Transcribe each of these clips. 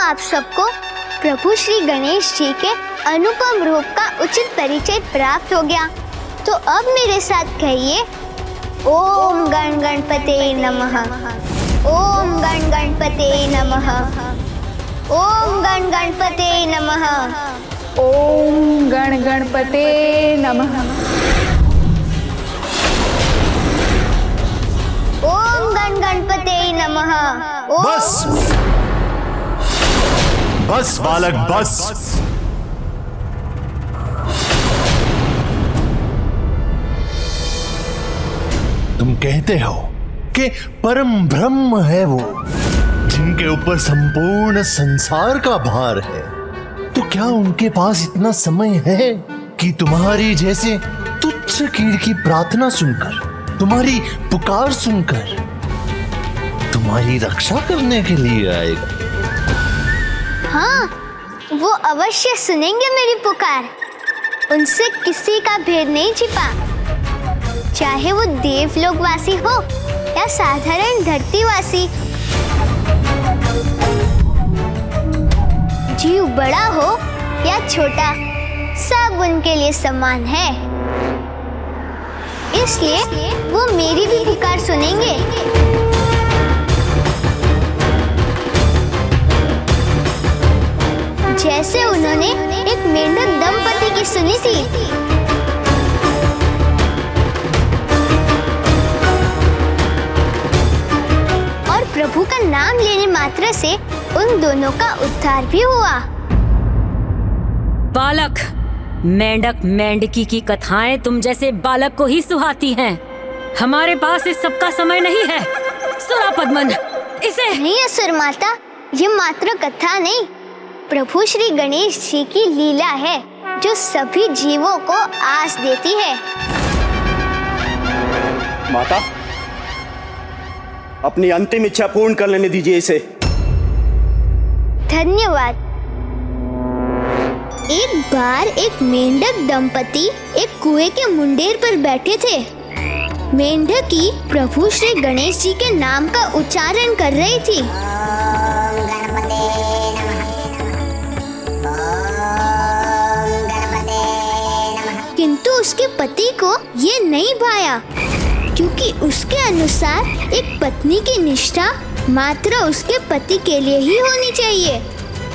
आप सबको प्रभु श्री गणेश जी के अनुपम रूप का उचित परिचय प्राप्त हो गया। तो अब मेरे साथ कहिए, ओम गण गणपते नमः, ओम गण गणपते नमः, ओम गण गणपते नमः, ओम गण गणपते नमः, ओम गण गणपते नमः। बस बस बालक बस। तुम कहते हो कि परम ब्रह्म है वो जिनके ऊपर संपूर्ण संसार का भार है, तो क्या उनके पास इतना समय है कि तुम्हारी जैसे तुच्छ कीड़ की प्रार्थना सुनकर, तुम्हारी पुकार सुनकर तुम्हारी रक्षा करने के लिए आएगा? हाँ, वो अवश्य सुनेंगे मेरी पुकार। उनसे किसी का भेद नहीं छिपा, चाहे वो देवलोकवासी हो या साधारण धरतीवासी। जीव बड़ा हो या छोटा, सब उनके लिए समान है। इसलिए वो मेरी भी पुकार सुनेंगे। जैसे उन्होंने एक मेंढक दंपति की सुनी थी। और प्रभु का नाम लेने मात्र से उन दोनों का उद्धार भी हुआ। बालक, मेंढक मेंढकी की कथाएं तुम जैसे बालक को ही सुहाती हैं। हमारे पास इस सब का समय नहीं है। सुरा पद्मन, इसे नहीं असुर माता, ये मात्र कथा नहीं, प्रभु श्री गणेश जी की लीला है जो सभी जीवों को आस देती है। माता, अपनी अंतिम इच्छा पूर्ण कर लेने दीजिए इसे। धन्यवाद। एक बार एक मेंढक दंपति एक कुएं के मुंडेर पर बैठे थे। मेंढकी प्रभु श्री गणेश जी के नाम का उच्चारण कर रही थी। किंतु उसके पति को ये नहीं भाया, क्योंकि उसके अनुसार एक पत्नी की निष्ठा मात्र उसके पति के लिए ही होनी चाहिए।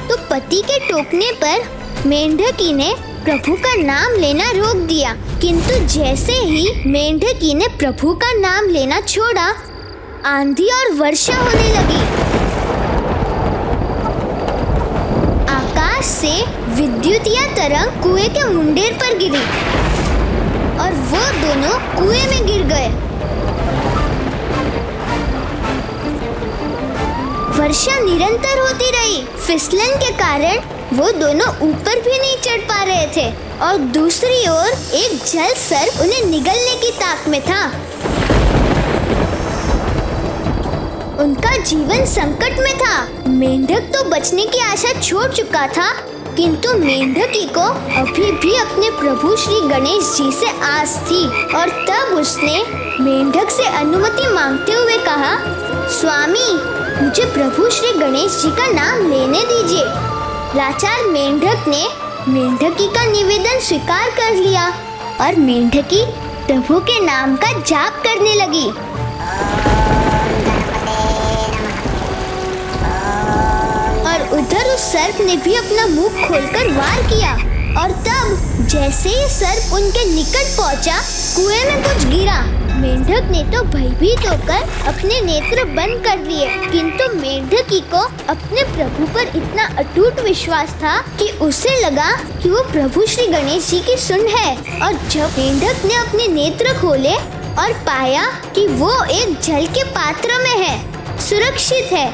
तो पति के टोकने पर मेंढकी ने प्रभु का नाम लेना रोक दिया। किंतु जैसे ही मेंढकी ने प्रभु का नाम लेना छोड़ा, आंधी और वर्षा होने लगी। आकाश से विद्युतीय तरंग कुएं के मुंडेर पर गिरी और वो दोनों कुएं में गिर गए। वर्षा निरंतर होती रही। फिसलन के कारण वो दोनों ऊपर भी नहीं चढ़ पा रहे थे और दूसरी ओर एक जल सर्प उन्हें निगलने की ताक में था। उनका जीवन संकट में था। मेंढक तो बचने की आशा छोड़ चुका था, किंतु मेंढकी को अभी भी अपने प्रभु श्री गणेश जी से आस थी। और तब उसने मेंढक से अनुमति मांगते हुए कहा, स्वामी, मुझे प्रभु श्री गणेश जी का नाम लेने दीजिए। लाचार मेंढक ने मेंढकी का निवेदन स्वीकार कर लिया और मेंढकी प्रभु के नाम का जाप करने लगी। और उधर उस सर्प ने भी अपना मुंह खोलकर वार किया और तब जैसे ही सर्प उनके निकट पहुंचा, कुएं में कुछ गिरा। मेंढक ने तो भयभीत होकर अपने नेत्र बंद कर दिए, किंतु मेंढकी को अपने प्रभु पर इतना अटूट विश्वास था कि उसे लगा कि वो प्रभु श्री गणेश जी की सुन है। और जब मेंढक ने अपने नेत्र खोले और पाया कि वो एक जल के पात्र में है, सुरक्षित है,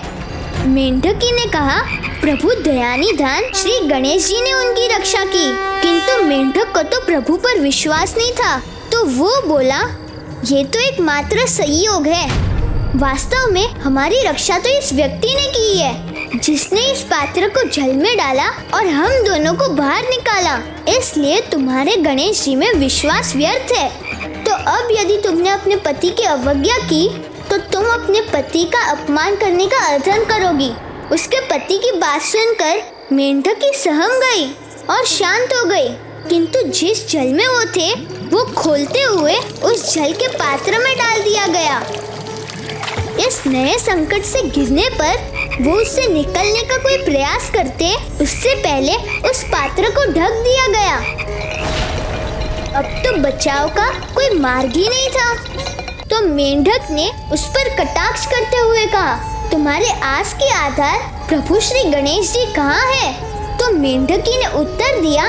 मेंढकी ने कहा, प्रभु दयानिधान श्री गणेश जी ने उनकी रक्षा की। किंतु मेंढक को तो प्रभु पर विश्वास नहीं था, तो वो बोला, ये तो एक मात्र संयोग है। वास्तव में हमारी रक्षा तो इस व्यक्ति ने की है, जिसने इस पात्र को जल में डाला और हम दोनों को बाहर निकाला। इसलिए तुम्हारे गणेश जी में विश्वास व्यर्थ है। तो अब यदि तुमने अपने पति की अवज्ञा की, तो तुम अपने पति का अपमान करने का अधर्म करोगी। उसके पति की बात सुनकर मेंढकी सहम गई और शांत हो गई। किंतु जिस जल में वो थे वो खोलते हुए उस जल के पात्र में डाल दिया गया। इस नए संकट से गिरने पर वो उससे निकलने का कोई प्रयास करते उससे पहले उस पात्र को ढक दिया गया। अब तो बचाव का कोई मार्ग ही नहीं था। तो मेंढक ने उस पर कटाक्ष करते हुए कहा, तुम्हारे आस के आधार प्रभु श्री गणेश जी कहाँ है? तो मेंढकी ने उत्तर दिया,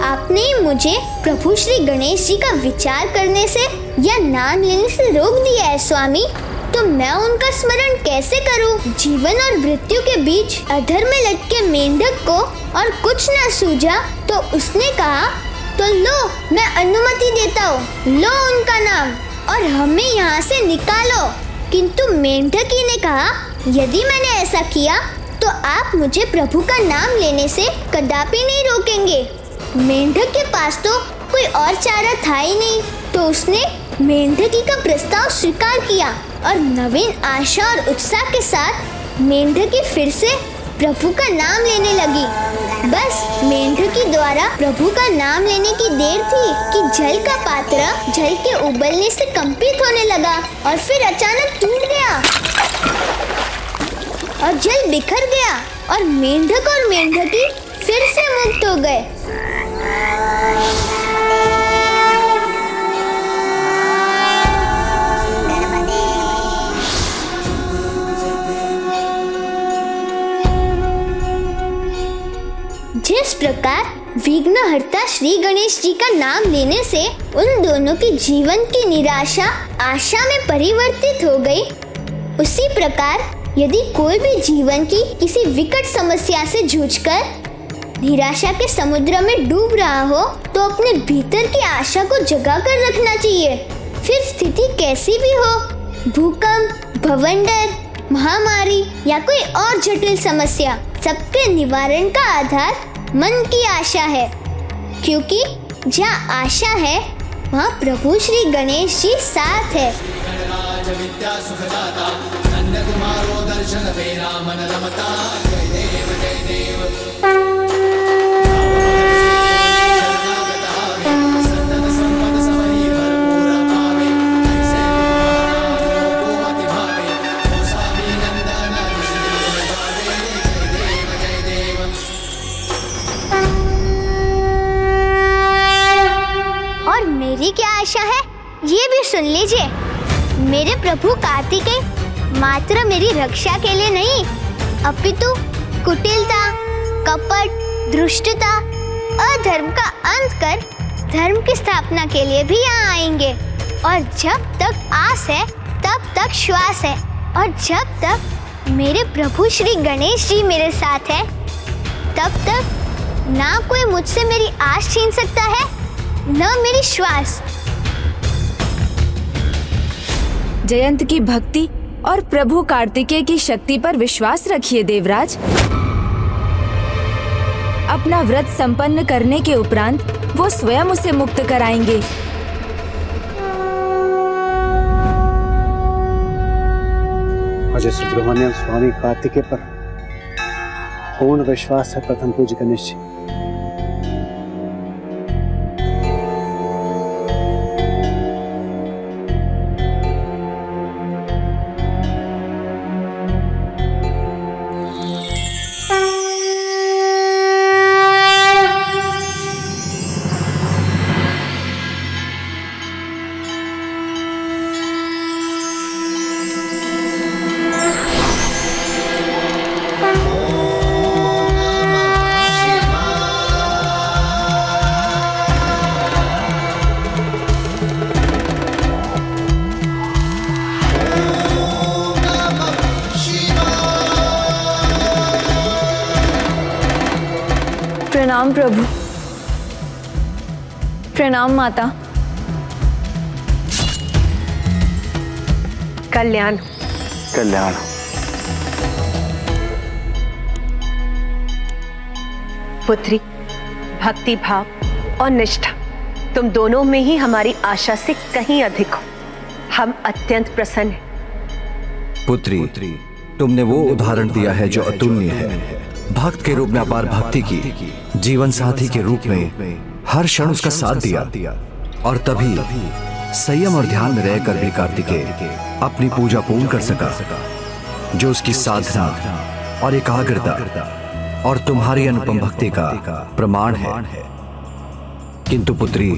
आपने ही मुझे प्रभु श्री गणेश जी का विचार करने से या नाम लेने से रोक दिया है स्वामी। तो मैं उनका स्मरण कैसे करूं? जीवन और मृत्यु के बीच अधर में लटके मेंढक को और कुछ न सूझा तो उसने कहा, तो लो मैं अनुमति देता हूँ, लो उनका नाम और हमें यहाँ से निकालो। किंतु मेंढकी ने कहा, यदि मैंने ऐसा किया तो आप मुझे प्रभु का नाम लेने से कदापि नहीं रोकेंगे। मेंढक के पास तो कोई और चारा था ही नहीं, तो उसने मेंढकी का प्रस्ताव स्वीकार किया और नवीन आशा और उत्साह के साथ मेंढकी फिर से प्रभु का नाम लेने लगी। बस मेंढकी द्वारा प्रभु का नाम लेने की देर थी कि जल का पात्र जल के उबलने से कंपित होने लगा और फिर अचानक टूट गया और जल बिखर गया और मेंढक और मेंढकी फिर से मुक्त हो गए। जिस प्रकार विघ्नहर्ता श्री गणेश जी का नाम लेने से उन दोनों के जीवन की निराशा आशा में परिवर्तित हो गई, उसी प्रकार यदि कोई भी जीवन की किसी विकट समस्या से जूझकर निराशा के समुद्र में डूब रहा हो तो अपने भीतर की आशा को जगा कर रखना चाहिए। फिर स्थिति कैसी भी हो, भूकंप, भवंडर, महामारी या कोई और जटिल समस्या, सबके निवारण का आधार मन की आशा है, क्योंकि जहाँ आशा है वहाँ प्रभु श्री गणेश जी साथ है। और मेरी क्या आशा है ये भी सुन लीजिए। मेरे प्रभु कार्तिकेय मात्र मेरी रक्षा के लिए नहीं, अपितु कुटिलता, कपट, दुष्टता, अधर्म का अंत कर धर्म की स्थापना के लिए भी यहाँ आएंगे। और जब तक आस है तब तक श्वास है, और जब तक मेरे प्रभु श्री गणेश जी मेरे साथ है तब तक ना कोई मुझसे मेरी आस छीन सकता है न मेरी श्वास। जयंत की भक्ति और प्रभु कार्तिकेय की शक्ति पर विश्वास रखिए देवराज। अपना व्रत संपन्न करने के उपरांत वो स्वयं उसे मुक्त कराएंगे। अजय सुब्रमण्यम स्वामी कार्तिकेय पर पूर्ण विश्वास है प्रथम पूज्य गणेश जी। प्रणाम प्रभु। प्रणाम माता। कल्याण कल्याण। पुत्री, भक्ति भाव और निष्ठा तुम दोनों में ही हमारी आशा से कहीं अधिक हो। हम अत्यंत प्रसन्न हैं। पुत्री, तुमने वो उदाहरण दिया है जो अतुलनीय है। भक्त के रूप में अपार भक्ति की, जीवन साथी के रूप में हर क्षण उसका साथ दिया, और तभी संयम और ध्यान में रहकर भी कार्तिकेय अपनी पूजा पूर्ण कर सका, जो उसकी साधना और एकाग्रता और तुम्हारी अनुपम भक्ति का प्रमाण है। किंतु पुत्री,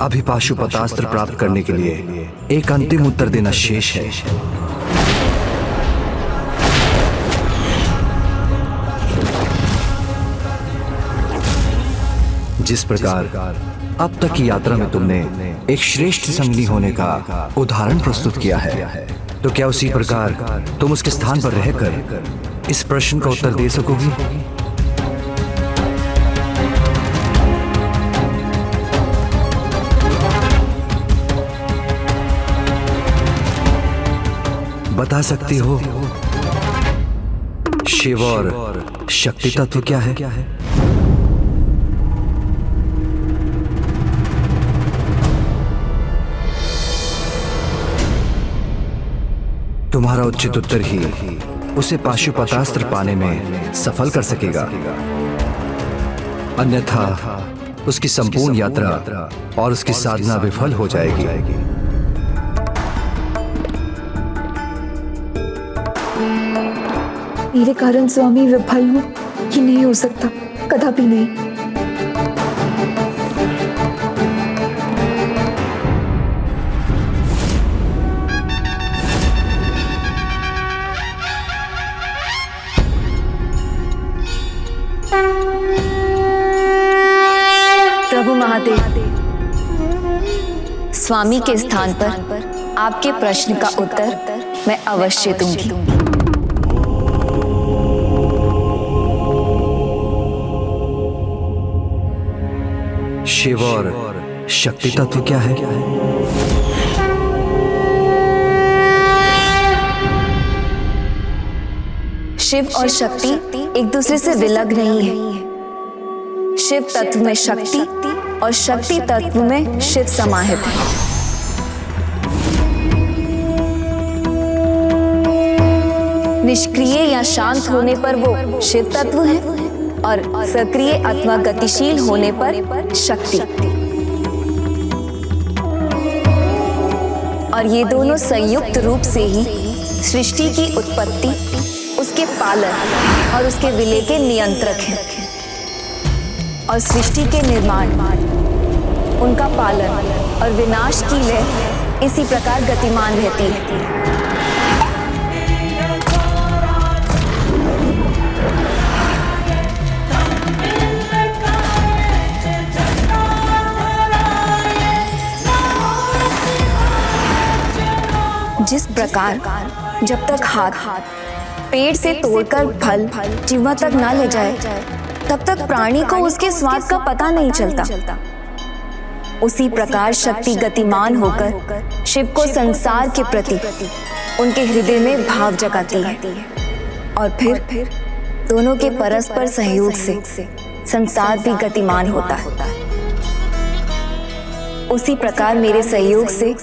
अभी पाशुपतास्त्र प्राप्त करने के लिए एक अंतिम उत्तर देना शेष है। जिस प्रकार अब तक की यात्रा में तुमने एक श्रेष्ठ संगनी होने का उदाहरण प्रस्तुत किया है, तो क्या उसी प्रकार तुम उसके स्थान पर रहकर इस प्रश्न का उत्तर दे सकोगी? बता सकती हो शिव और शक्ति तत्व क्या है? तुम्हारा उचित उत्तर ही उसे पाशुपतास्त्र पाने में सफल कर सकेगा, अन्यथा उसकी संपूर्ण यात्रा और उसकी साधना विफल हो जाएगी। मेरे कारण स्वामी विफल हो कि नहीं हो सकता, कदापि नहीं। प्रभु महादेव, स्वामी के स्थान पर आपके प्रश्न का उत्तर मैं अवश्य दूंगी। शिव और शक्ति तत्व क्या है? शिव और शक्ति एक दूसरे से विलग नहीं है। शिव तत्व में शक्ति और शक्ति तत्व में शिव समाहित है। निष्क्रिय या शांत होने पर वो शिव तत्व है और सक्रिय अथवा गतिशील होने पर शक्ति। और ये दोनों संयुक्त रूप से ही सृष्टि की उत्पत्ति, उसके पालन और उसके विलय के नियंत्रक हैं। और सृष्टि के निर्माण, उनका पालन और विनाश की लय इसी प्रकार गतिमान रहती है। जिस प्रकार जब तक हाथ पेड़ से तोड़कर फल जीवा तक ना ले जाए, तब तक प्राणी को उसके स्वाद का पता नहीं चलता, उसी प्रकार शक्ति गतिमान होकर शिव को संसार के प्रति उनके हृदय में भाव जगाती है, और फिर दोनों के परस्पर सहयोग से संसार भी गतिमान होता है। उसी प्रकार मेरे सहयोग से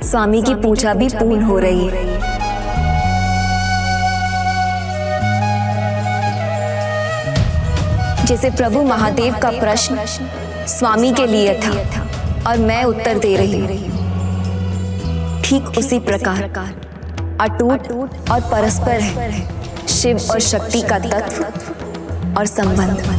स्वामी की पूजा भी पूर्ण हो रही है। जैसे प्रभु महादेव का प्रश्न स्वामी के लिए था और मैं उत्तर दे रही हूँ, ठीक उसी प्रकार अटूट और परस्पर है शिव और शक्ति का तत्व और संबंध।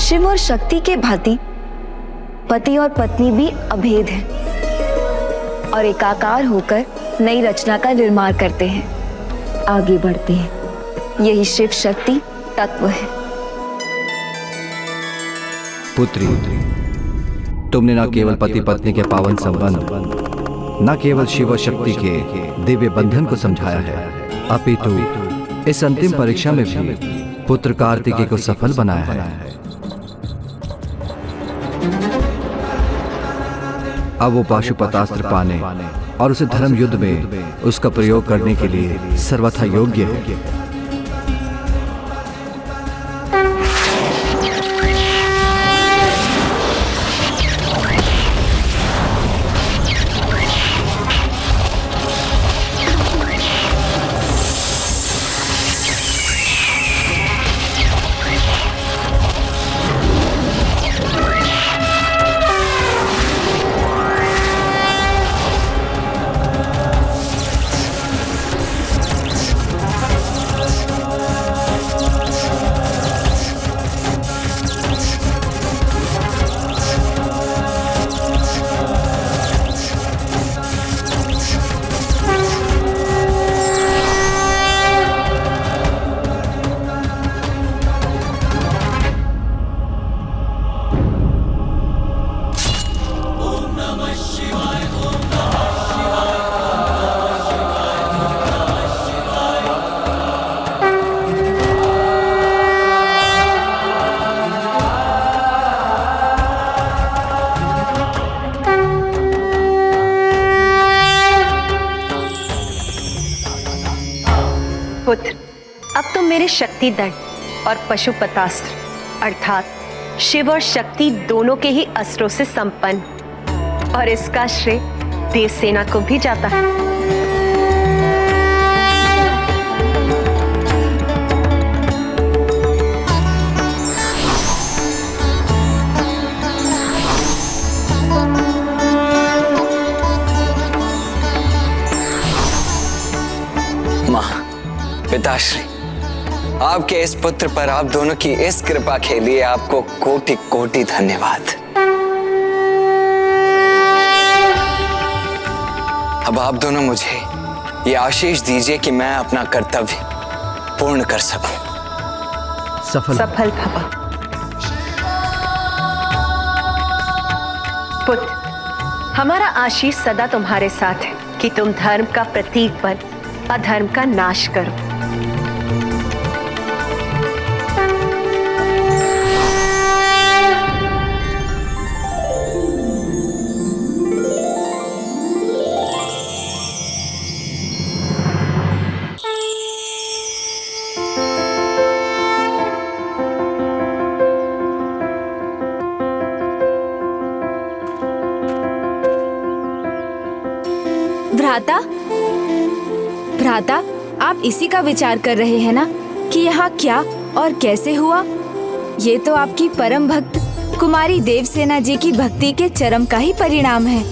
शिव और शक्ति के भांति पति और पत्नी भी अभेद हैं और एकाकार होकर नई रचना का निर्माण करते हैं, आगे बढ़ते हैं। यही शिव शक्ति तत्व है। पुत्री, तुमने न केवल पति पत्नी के पावन संबंध, न केवल शिव और शक्ति के दिव्य बंधन को समझाया है, अपितु इस अंतिम परीक्षा में भी पुत्र कार्तिकेय को सफल बनाया है। अब वो पाशुपतास्त्र पाने और उसे धर्म युद्ध में उसका प्रयोग करने के लिए सर्वथा योग्य है। पुत्र, अब तुम मेरे शक्ति दंड और पशुपतास्त्र अर्थात शिव और शक्ति दोनों के ही अस्त्रों से संपन्न, और इसका श्रेय देवसेना को भी जाता है। पिताश्री, आपके इस पुत्र पर आप दोनों की इस कृपा के लिए आपको कोटि कोटि धन्यवाद। अब आप दोनों मुझे ये आशीष दीजिए कि मैं अपना कर्तव्य पूर्ण कर सकूं। सफल भव। पुत्र, हमारा आशीष सदा तुम्हारे साथ है कि तुम धर्म का प्रतीक बन अधर्म का नाश करो। भ्राता, आप इसी का विचार कर रहे हैं ना कि यहाँ क्या और कैसे हुआ? ये तो आपकी परम भक्त कुमारी देवसेना जी की भक्ति के चरम का ही परिणाम है।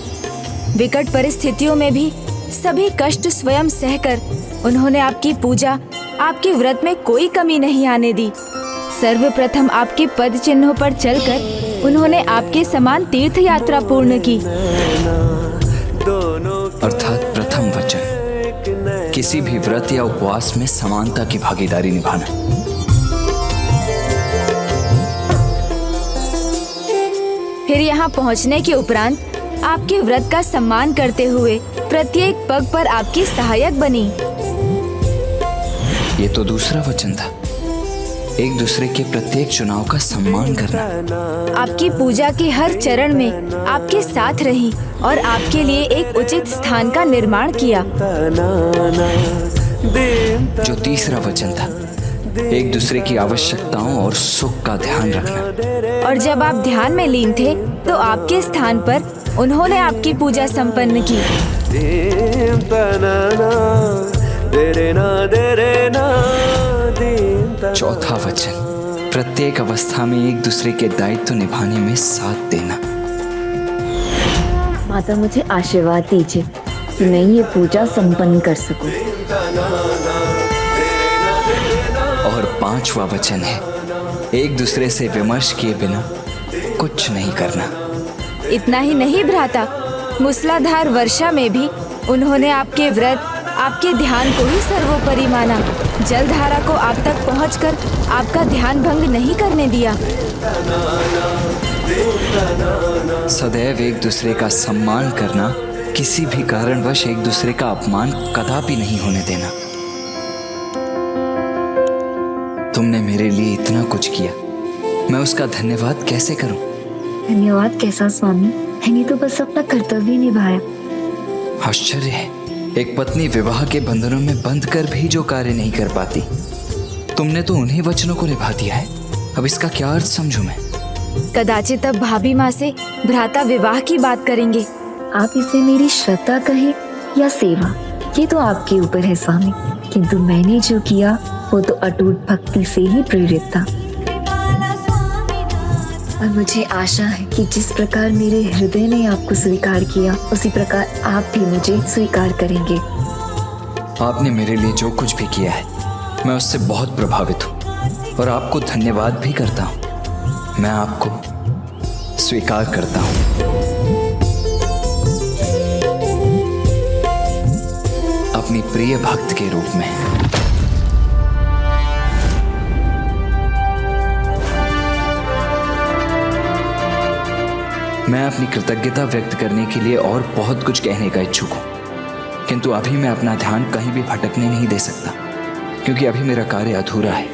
विकट परिस्थितियों में भी सभी कष्ट स्वयं सहकर उन्होंने आपकी पूजा, आपके व्रत में कोई कमी नहीं आने दी। सर्वप्रथम आपके पद चिन्हों पर चलकर उन्होंने आपके समान तीर्थ यात्रा पूर्ण की। अर्थात प्रथम वचन, किसी भी व्रत या उपवास में समानता की भागीदारी निभाना। फिर यहाँ पहुँचने के उपरांत आपके व्रत का सम्मान करते हुए प्रत्येक पग पर आपकी सहायक बनी। ये तो दूसरा वचन था, एक दूसरे के प्रत्येक चुनाव का सम्मान करना। आपकी पूजा के हर चरण में आपके साथ रही और आपके लिए एक उचित स्थान का निर्माण किया। जो तीसरा वचन था, एक दूसरे की आवश्यकताओं और सुख का ध्यान रखना। और जब आप ध्यान में लीन थे तो आपके स्थान पर उन्होंने आपकी पूजा संपन्न की। चौथा वचन, प्रत्येक अवस्था में एक दूसरे के दायित्व निभाने में साथ देना। माता, मुझे आशीर्वाद दीजिए कि मैं ये पूजा संपन्न कर सकूं। और पांचवा वचन है, एक दूसरे से विमर्श किए बिना कुछ नहीं करना। इतना ही नहीं भ्राता, मूसलाधार वर्षा में भी उन्होंने आपके व्रत, आपके ध्यान को ही सर्वोपरि माना। जलधारा को आप तक पहुंचकर आपका ध्यान भंग नहीं करने दिया। सदैव एक दूसरे का सम्मान करना, किसी भी कारणवश एक दूसरे का अपमान कदापि नहीं होने देना। तुमने मेरे लिए इतना कुछ किया, मैं उसका धन्यवाद कैसे करूं? धन्यवाद कैसा स्वामी, मैंने तो बस अपना कर्तव्य निभाया। आश्चर्य है, एक पत्नी विवाह के बंधनों में बंध कर भी जो कार्य नहीं कर पाती, तुमने तो उन्हीं वचनों को निभा दिया है। अब इसका क्या अर्थ समझूं मैं? कदाचित अब भाभी माँ से भ्राता विवाह की बात करेंगे। आप इसे मेरी श्रद्धा कहे या सेवा, ये तो आपके ऊपर है स्वामी, किंतु मैंने जो किया वो तो अटूट भक्ति से ही प्रेरित था। और मुझे आशा है कि जिस प्रकार मेरे हृदय ने आपको स्वीकार किया, उसी प्रकार आप भी मुझे स्वीकार करेंगे। आपने मेरे लिए जो कुछ भी किया है, मैं उससे बहुत प्रभावित हूँ और आपको धन्यवाद भी करता हूँ। मैं आपको स्वीकार करता हूँ। अपनी प्रिय भक्त के रूप में। मैं अपनी कृतज्ञता व्यक्त करने के लिए और बहुत कुछ कहने का इच्छुक हूं, किंतु अभी मैं अपना ध्यान कहीं भी भटकने नहीं दे सकता, क्योंकि अभी मेरा कार्य अधूरा है।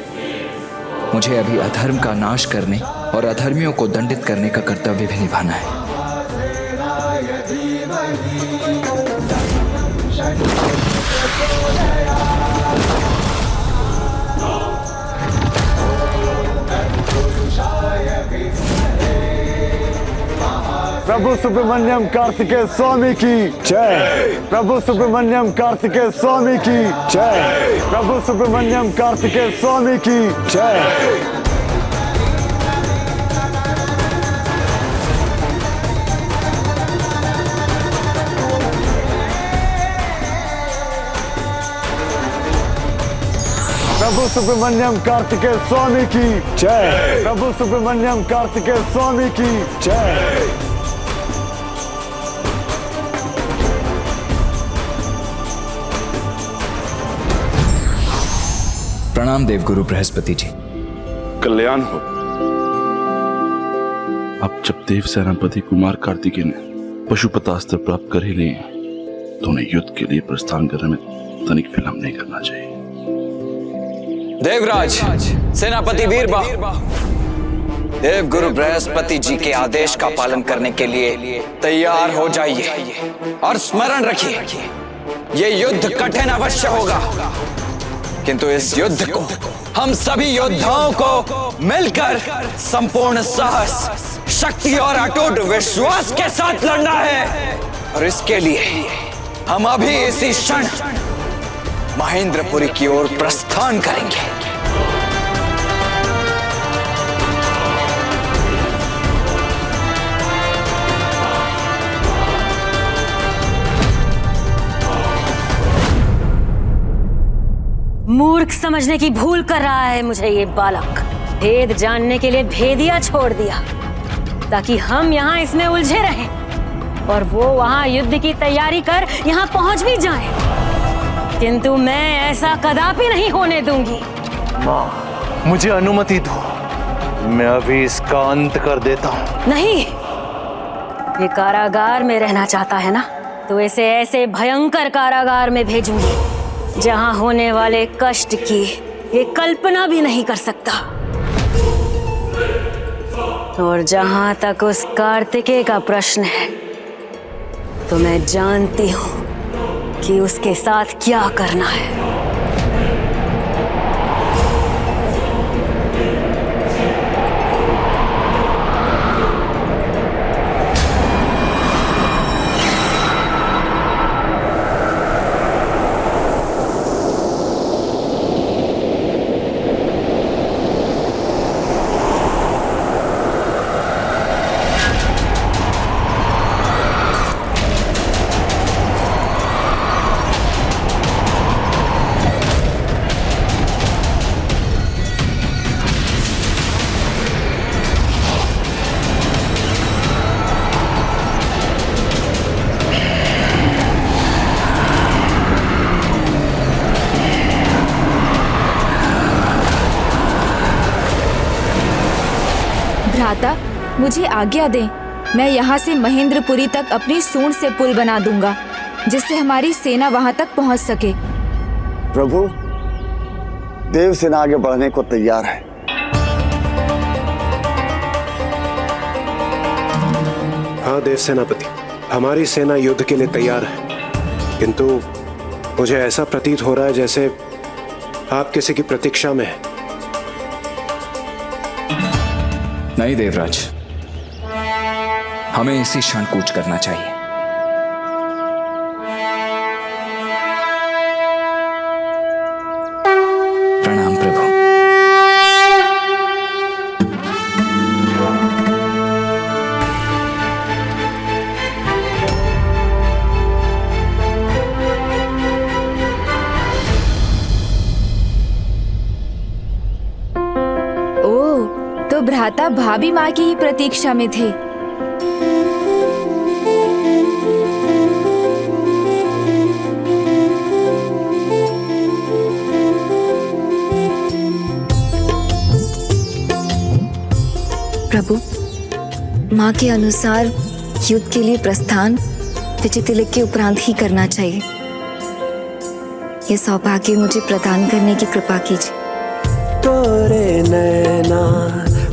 मुझे अभी अधर्म का नाश करने और अधर्मियों को दंडित करने का कर्तव्य भी निभाना है। प्रभु सुब्रमण्यम कार्तिकेय स्वामी की जय। प्रभु सुब्रमण्यम कार्तिकेय स्वामी की जय। प्रभु सुब्रमण्यम कार्तिकेय स्वामी की जय। प्रभु सुब्रमण्यम कार्तिकेय स्वामी की जय। प्रभु सुब्रमण्यम कार्तिकेय स्वामी की जय। प्रणाम देवगुरु बृहस्पति जी। कल्याण हो। अब जब देव सेनापति कुमार कार्तिकेय ने पशुपतास्त्र प्राप्त कर ही लिए हैं, तो उन्हें युद्ध के लिए प्रस्थान करने में तनिक विलंब नहीं करना चाहिए। देवराज सेनापति वीरबाहु, देवगुरु बृहस्पति जी के आदेश का पालन करने के लिए तैयार हो जाइए और स्मरण रखिए, ये युद्ध कठिन अवश्य होगा, किंतु इस युद्ध को हम सभी योद्धाओं को मिलकर संपूर्ण साहस, शक्ति और अटूट विश्वास के साथ लड़ना है। और इसके लिए हम अभी इसी क्षण महेंद्रपुरी की ओर प्रस्थान करेंगे। मूर्ख समझने की भूल कर रहा है मुझे ये बालक। भेद जानने के लिए भेदिया छोड़ दिया ताकि हम यहाँ इसमें उलझे रहें और वो वहाँ युद्ध की तैयारी कर यहाँ पहुँच भी जाए, किंतु मैं ऐसा कदापि नहीं होने दूंगी। माँ, मुझे अनुमति दो, मैं अभी इसका अंत कर देता हूँ। नहीं, ये कारागार में रहना चाहता है ना, तो इसे ऐसे भयंकर कारागार में भेजूंगी जहां होने वाले कष्ट की ये कल्पना भी नहीं कर सकता। और जहां तक उस कार्तिकेय का प्रश्न है, तो मैं जानती हूं कि उसके साथ क्या करना है। भ्राता, मुझे आज्ञा दें, मैं यहाँ से महेंद्रपुरी तक अपनी सूंड से पुल बना दूंगा, जिससे हमारी सेना वहाँ तक पहुँच सके। प्रभु, देव सेना आगे बढ़ने को तैयार है। हाँ देव सेनापति, हमारी सेना युद्ध के लिए तैयार है। किंतु मुझे ऐसा प्रतीत हो रहा है जैसे आप किसी की प्रतीक्षा में हैं। नहीं देवराज, हमें इसी क्षण कूच करना चाहिए। प्रणाम प्रभु। तो भ्राता भाभी माँ की ही प्रतीक्षा में थे। प्रभु, माँ के अनुसार युद्ध के लिए प्रस्थान विजय तिलक के उपरांत ही करना चाहिए। ये सौभाग्य मुझे प्रदान करने की कृपा कीजिए। तोरे नैना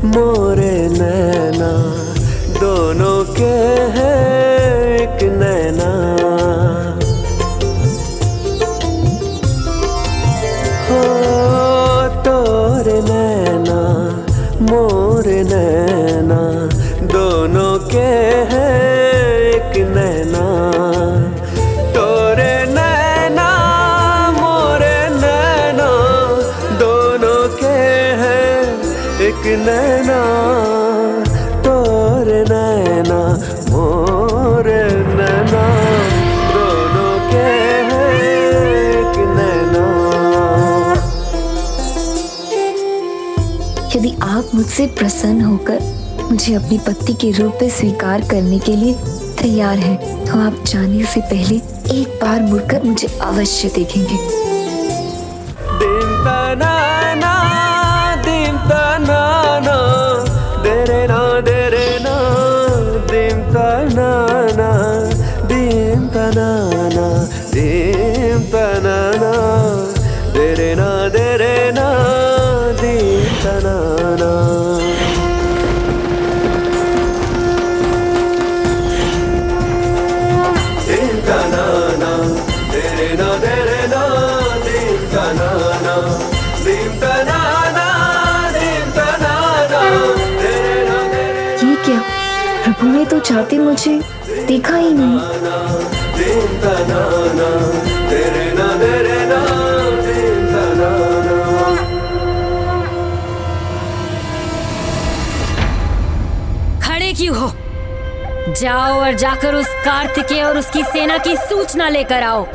मोरे नैना दोनों के हैं एक नैना, हो तोरे नैना मोरे नैना दोनों के हैं एक नैना, तोरे नैना मोरे नैना दोनों के हैं एक नैना, तोरे नैना मोरे नैना दोनों के हैं एक नैना। यदि आप मुझसे प्रसन्न होकर मुझे अपनी पत्नी के रूप में स्वीकार करने के लिए तैयार हैं, तो आप जाने से पहले एक बार मुड़कर मुझे अवश्य देखेंगे। दिन तनाना दिन तनाना देरे ना दिन तनाना दिन तनाना दिन तनाना देरे ना दिन तनाना। दिन तनाना देरे ना दिन तनाना दिन तनाना दिन तनाना देरे ना ये क्या, प्रभु ने तो चाहते मुझे देखा ही नहीं। दिन तनाना देरे ना दिन तनाना। खड़े क्यों हो? जाओ और जाकर उस कार्तिकेय और उसकी सेना की सूचना लेकर आओ।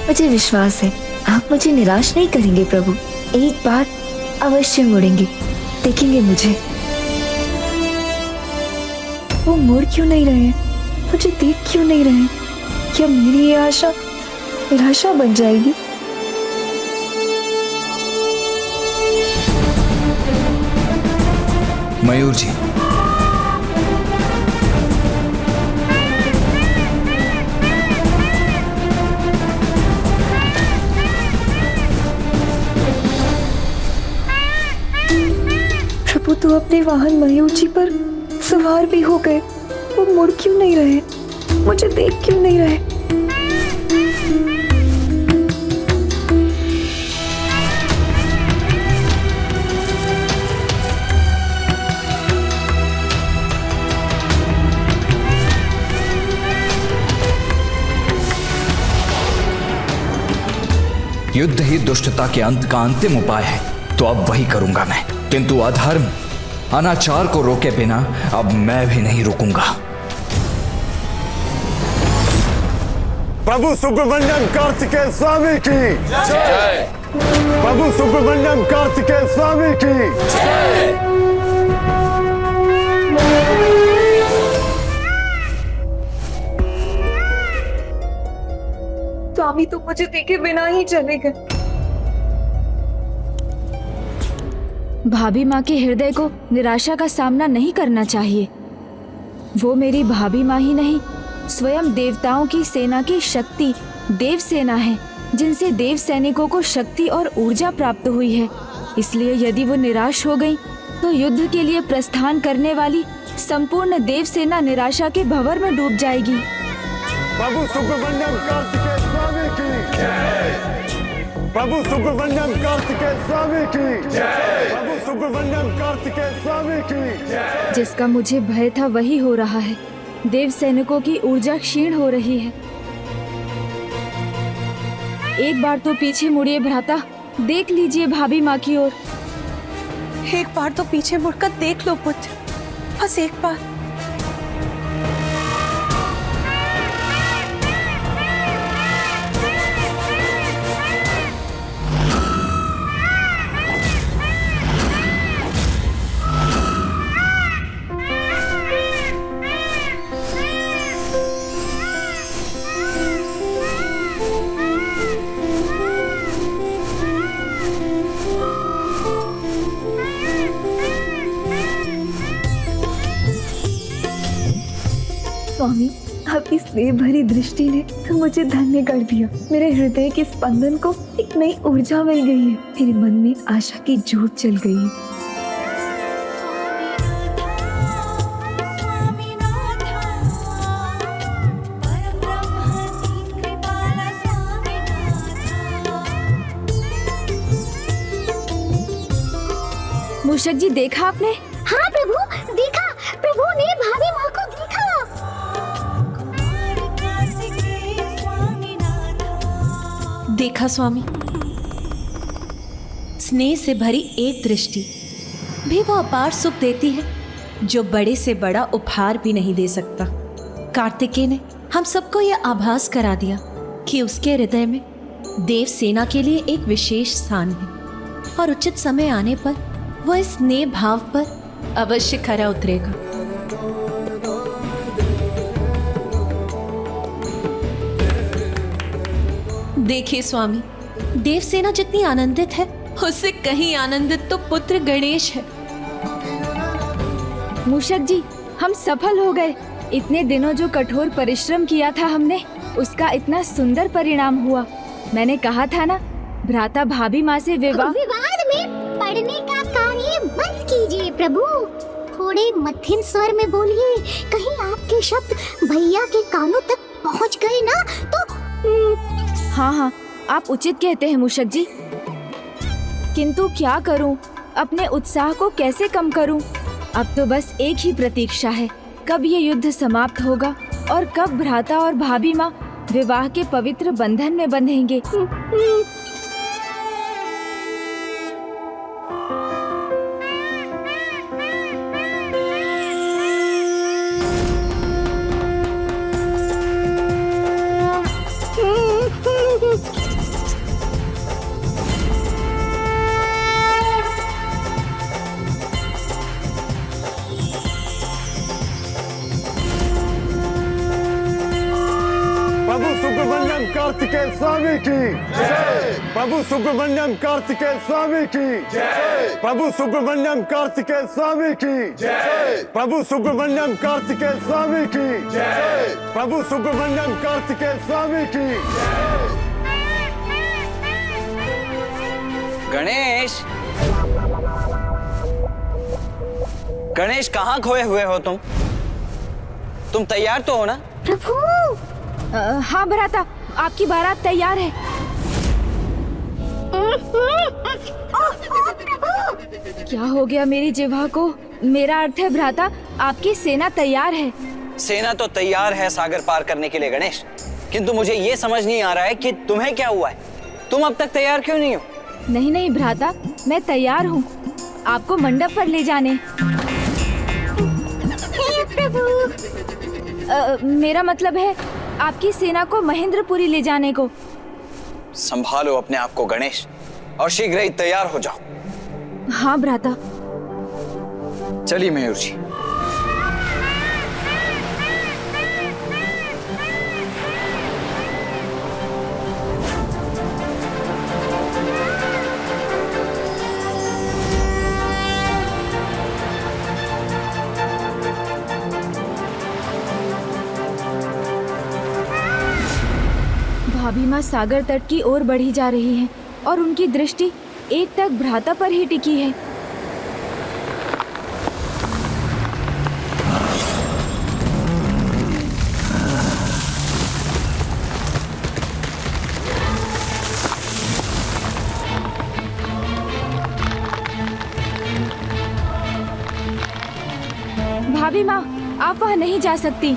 मुझे विश्वास है आप मुझे निराश नहीं करेंगे प्रभु। एक बार अवश्य मुड़ेंगे, देखेंगे मुझे। वो मुड़ क्यों नहीं रहे हैं? मुझे देख क्यों नहीं रहे हैं? क्या मेरी ये आशा निराशा बन जाएगी? मयूर जी, प्रभु तो अपने वाहन मयूर जी पर सवार भी हो गए। वो मुड़ क्यों नहीं रहे? मुझे देख क्यों नहीं रहे? युद्ध ही दुष्टता के अंत का अंतिम उपाय है, तो अब वही करूंगा मैं। किंतु अधर्म अनाचार को रोके बिना अब मैं भी नहीं रुकूंगा। प्रभु सुब्रमण्यम कार्तिकेय स्वामी की जय। प्रभु सुब्रमण्यम कार्तिकेय स्वामी की जय। स्वामी तो मुझे देखे बिना ही चले गए। भाभी माँ के हृदय को निराशा का सामना नहीं करना चाहिए। वो मेरी भाभी माँ ही नहीं, स्वयं देवताओं की सेना की शक्ति देव सेना है। जिनसे देव सैनिकों को शक्ति और ऊर्जा प्राप्त हुई है। इसलिए यदि वो निराश हो गई तो युद्ध के लिए प्रस्थान करने वाली संपूर्ण देव सेना निराशा के भंवर में डूब जाएगी। प्रभु सुब्रमण्यम कार्तिकेय स्वामी की जय। प्रभु सुब्रमण्यम कार्तिकेय स्वामी की जय। प्रभु सुब्रमण्यम कार्तिकेय स्वामी की जय। जिसका मुझे भय था वही हो रहा है। देव सैनिकों की ऊर्जा क्षीण हो रही है। एक बार तो पीछे मुड़िए भ्राता, देख लीजिए भाभी माँ की ओर। एक बार तो पीछे मुड़कर देख लो पुत्र, बस एक बार। स्वामी, आपकी स्नेह भरी दृष्टि ने तो मुझे धन्य कर दिया। मेरे हृदय के स्पंदन को एक नई ऊर्जा मिल गई है। मेरे मन में आशा की ज्योत जल गई है। मूषक जी, देखा आपने? हाँ प्रभु, देखा। प्रभु ने भाभी माँ को देखा। देखा स्वामी, स्नेह से भरी एक दृष्टि भी वो अपार सुख देती है जो बड़े से बड़ा उपहार भी नहीं दे सकता। कार्तिकेय ने हम सबको यह आभास करा दिया कि उसके हृदय में देव सेना के लिए एक विशेष स्थान है और उचित समय आने पर वह इस स्नेह भाव पर अवश्य खरा उतरेगा। देखिए स्वामी, देवसेना जितनी आनंदित है उससे कहीं आनंदित तो पुत्र गणेश है। मूषक जी, हम सफल हो गए। इतने दिनों जो कठोर परिश्रम किया था हमने, उसका इतना सुंदर परिणाम हुआ। मैंने कहा था ना, भ्राता भाभी माँ से विवाद में पढ़ने का कार्य मत कीजिए प्रभु। थोड़े मध्यम स्वर में बोलिए, कहीं आपके शब्द भैया के कानों तक पहुँच गए ना तो। हाँ हाँ, आप उचित कहते हैं मूषक जी, किंतु क्या करूं? अपने उत्साह को कैसे कम करूं? अब तो बस एक ही प्रतीक्षा है, कब ये युद्ध समाप्त होगा और कब भ्राता और भाभी माँ विवाह के पवित्र बंधन में बंधेंगे। प्रभु सुब्रमण्यम कार्तिकेय स्वामी की जय। प्रभु सुब्रमण्यम कार्तिकेय स्वामी की जय। प्रभु सुब्रमण्यम कार्तिकेय स्वामी की जय। प्रभु सुब्रमण्यम कार्तिकेय स्वामी की जय। प्रभु सुब्रमण्यम कार्तिकेय स्वामी की जय। गणेश, गणेश कहाँ खोए हुए हो तुम? तुम तैयार तो हो ना? प्रभु। हाँ भ्राता, आपकी बारात तैयार है। क्या हो गया मेरी जिह्वा को? मेरा अर्थ है भ्राता, आपकी सेना तैयार है। सेना तो तैयार है सागर पार करने के लिए गणेश, किंतु मुझे ये समझ नहीं आ रहा है कि तुम्हें क्या हुआ है। तुम अब तक तैयार क्यों नहीं हो? नहीं नहीं भ्राता, मैं तैयार हूँ आपको मंडप पर ले जाने। प्रभु, मेरा मतलब है आपकी सेना को महेंद्रपुरी ले जाने को। संभालो अपने आप को गणेश, और शीघ्र ही तैयार हो जाओ। हाँ भ्राता। चलिए मयूर जी। भाभी माँ सागर तट की ओर बढ़ी जा रही हैं और उनकी दृष्टि एकटक भ्राता पर ही टिकी है। भाभी माँ, आप वहाँ नहीं जा सकती।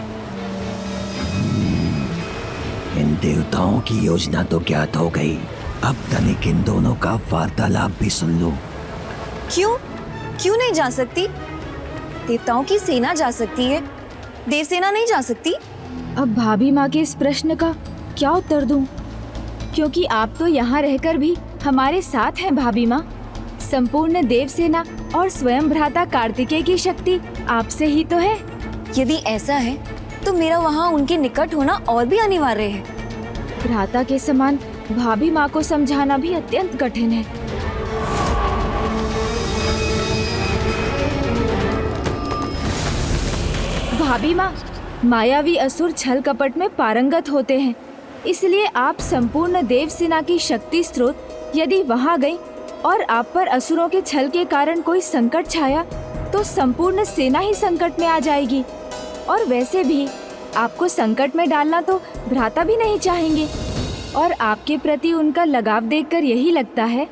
इन देवताओं की योजना तो ज्ञात हो गई, अब तनिक इन दोनों का वार्तालाप भी सुन लो। क्यों नहीं जा सकती? देवताओं की सेना जा सकती है, देवसेना नहीं जा सकती। अब भाभी माँ के इस प्रश्न का क्या उत्तर दूं? क्योंकि आप तो यहाँ रहकर भी हमारे साथ हैं भाभी माँ। संपूर्ण देवसेना और स्वयं भ्राता कार्तिकेय की शक्ति आपसे ही तो है। यदि ऐसा है तो मेरा वहाँ उनके निकट होना और भी अनिवार्य है। भ्राता के समान भाभी माँ को समझाना भी अत्यंत कठिन है। भाभी माँ, मायावी असुर छल कपट में पारंगत होते हैं, इसलिए आप संपूर्ण देवसेना की शक्ति स्रोत यदि वहाँ गई और आप पर असुरों के छल के कारण कोई संकट छाया तो संपूर्ण सेना ही संकट में आ जाएगी। और वैसे भी आपको संकट में डालना तो भ्राता भी नहीं चाहेंगे। और आपके प्रति उनका लगाव देखकर यही लगता है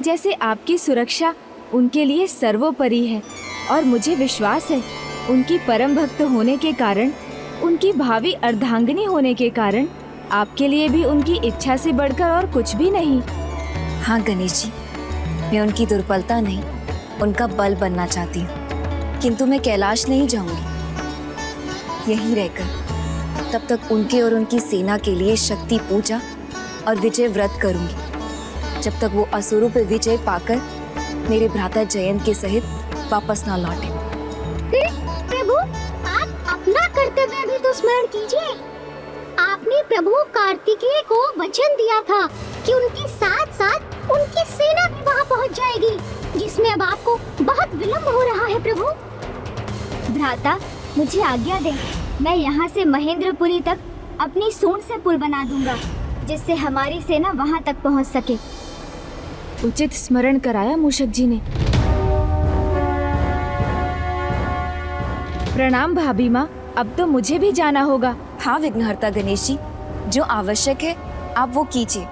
जैसे आपकी सुरक्षा उनके लिए सर्वोपरि है। और मुझे विश्वास है उनकी परम भक्त होने के कारण, उनकी भावी अर्धांगिनी होने के कारण आपके लिए भी उनकी इच्छा से बढ़कर और कुछ भी नहीं। हाँ गणेश जी, मैं उनकी दुर्बलता नहीं, उनका बल बनना चाहती हूँ। किंतु मैं कैलाश नहीं जाऊंगी, यहीं रहकर तब तक उनके और उनकी सेना के लिए शक्ति पूजा और विजय व्रत करूंगी, जब तक वो असुरों पर विजय पाकर मेरे भ्राता जयंत के सहित वापस ना लौटे। प्रभु, आप अपना कर्तव्य भी तो स्मरण कीजिए। आपने प्रभु कार्तिकेय को वचन दिया था कि उनके साथ साथ उनकी सेना भी वहाँ पहुँच जाएगी, जिसमें अब आपको बहुत विलंब हो रहा है। प्रभु भ्राता, मुझे आज्ञा दें, मैं यहाँ से महेंद्रपुरी तक अपनी सूंड से पुल बना दूंगा, जिससे हमारी सेना वहाँ तक पहुँच सके। उचित स्मरण कराया मूषक जी ने। प्रणाम भाभी माँ, अब तो मुझे भी जाना होगा। हाँ विघ्नहर्ता गणेश जी, जो आवश्यक है आप वो कीजिए,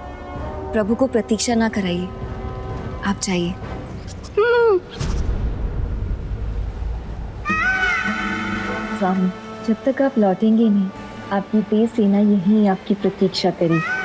प्रभु को प्रतीक्षा ना कराइए, आप जाइए। स्वामी, जब तक आप लौटेंगे नहीं, आपकी तेज सेना यहीं आपकी प्रतीक्षा करेगी।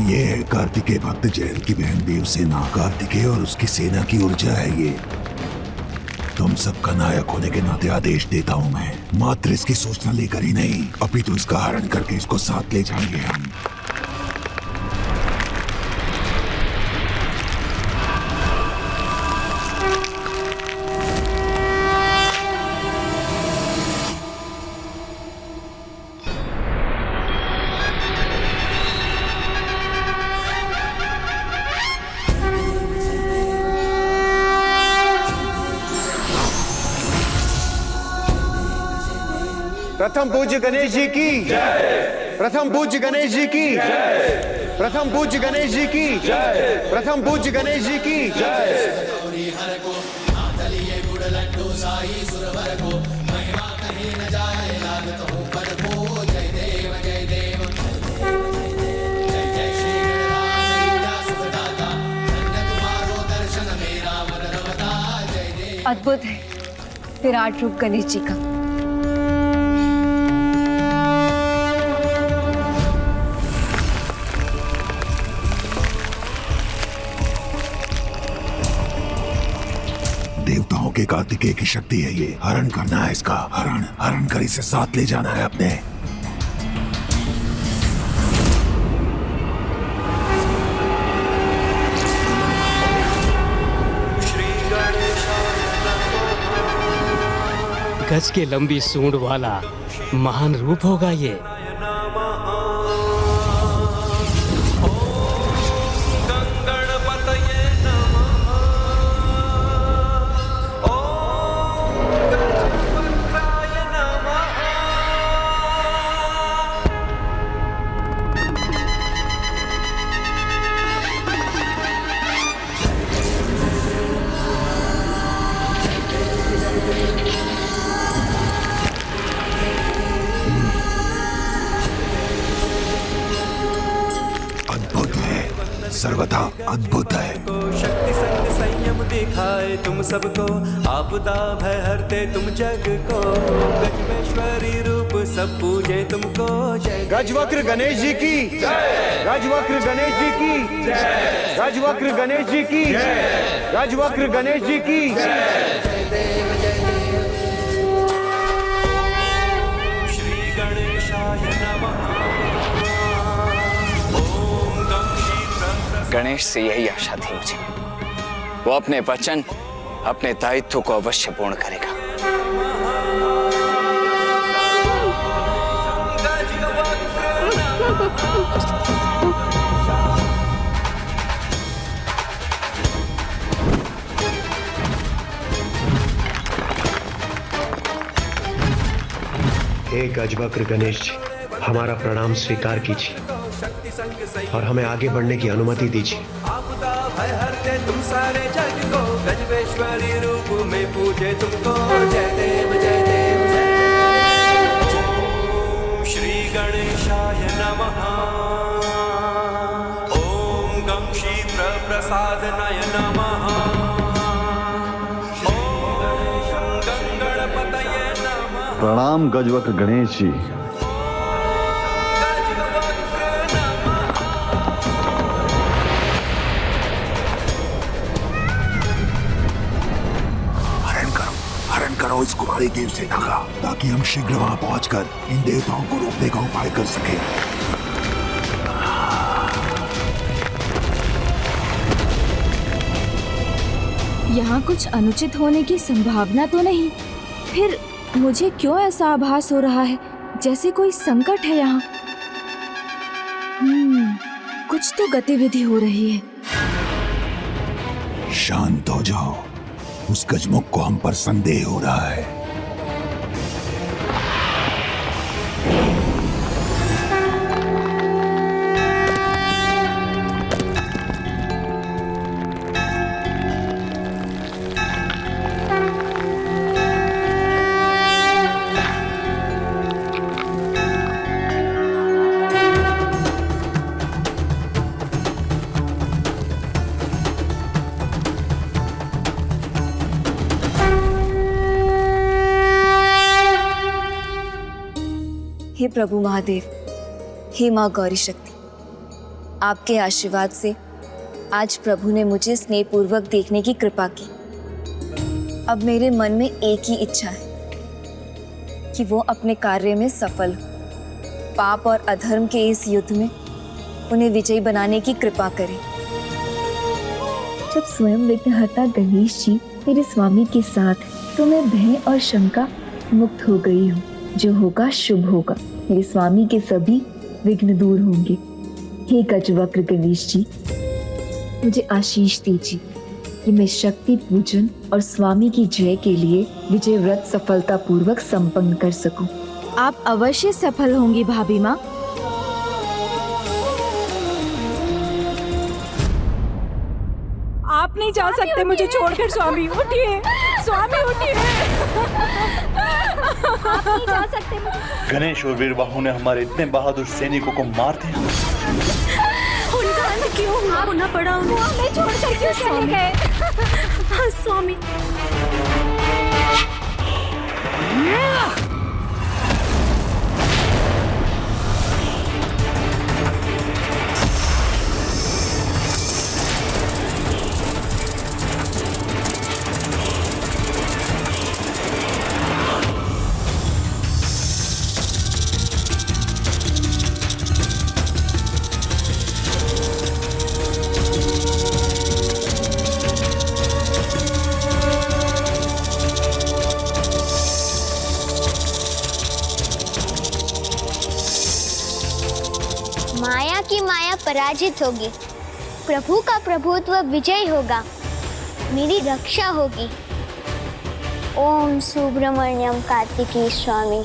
ये है कार्तिकेय भक्त जयंत की बहन देवसेना। कार्तिकेय और उसकी सेना की ऊर्जा है ये। तुम सबका नायक होने के नाते आदेश देता हूँ मैं, मात्र इसकी सूचना लेकर ही नहीं, अभी तो इसका हरण करके इसको साथ ले जाएंगे हम। प्रथम पूज्य गणेश जी की, प्रथम पूज्य गणेश जी की, प्रथम पूज्य गणेश जी की, प्रथम पूज्य गणेश जी की। अद्भुत है विराट रूप गणेश जी का। देवताओं के कार्तिकेय की शक्ति है ये। हरण करना है इसका, हरण कर इसे साथ ले जाना है अपने। गज के लंबी सूंड वाला महान रूप होगा ये। सर्वथा अद्भुत है। शक्ति संग संयम दिखाए तुम सबको, आपदा भय हरते तुम जग को। गजवेश्वरी रूप सब पूजे तुमको। जय गजवक्र गणेश जी की जय। गजवक्र गणेश जी की जय। गजवक्र गणेश जी की जय। गजवक्र गणेश जी की जय। श्री गणेशाय नमः। गणेश से यही आशा थी मुझे, वो अपने वचन, अपने दायित्व को अवश्य पूर्ण करेगा। हे गजवक्र गणेश जी, हमारा प्रणाम स्वीकार कीजिए और हमें आगे बढ़ने की अनुमति दीजिए। आपदा भय हरते तुम सारे जग को। गजवेश्वरी रूप में पूजे तुमको। जय देव जय देव जय। ओम श्री गणेशाय नमः। ओम गं क्षीप्र प्रसादनाय नमः। ओम गं गणपतये नमः। प्रणाम गजवक्र गणेश जी। करो इस कुमारी देव सेना का, ताकि हम शीघ्र वहां पहुंचकर इन देवताओं को रोकने का उपाय कर सकें। यहाँ कुछ अनुचित होने की संभावना तो नहीं? फिर मुझे क्यों ऐसा आभास हो रहा है जैसे कोई संकट है यहाँ? कुछ तो गतिविधि हो रही है। शांत हो जाओ, उस गजमुख को हम पर संदेह हो रहा है। हे प्रभु महादेव, हे माँ गौरी शक्ति, आपके आशीर्वाद से आज प्रभु ने मुझे स्नेहपूर्वक देखने की कृपा की। अब मेरे मन में एक ही इच्छा है कि वो अपने कार्य में सफल हो। पाप और अधर्म के इस युद्ध में उन्हें विजयी बनाने की कृपा करें। जब स्वयं विघ्नहर्ता गणेश जी मेरे स्वामी के साथ, तो मैं भय और शंका मुक्त हो गई हूँ। जो होगा शुभ होगा। मेरे स्वामी के सभी विघ्न दूर होंगे। हे गजवक्र गणेश जी, मुझे आशीष दीजिए कि मैं शक्ति पूजन और स्वामी की जय के लिए विजय व्रत सफलतापूर्वक संपन्न कर सकूं। आप अवश्य सफल होंगी भाभी माँ। आप नहीं जा सकते मुझे छोड़कर। स्वामी उठिए, स्वामी उठिए। आप नहीं जा सकते मुझे। गणेश और वीरबाहु ने हमारे इतने बहादुर सैनिकों को मार दिया। उनका अंत क्यों हुआ? होना पड़ा उन्हें। हमें छोड़कर क्यों चले गए? स्वामी माया की माया पराजित होगी, प्रभु का प्रभुत्व विजय होगा, मेरी रक्षा होगी। ओम सुब्रमण्यम कार्तिकेय स्वामी।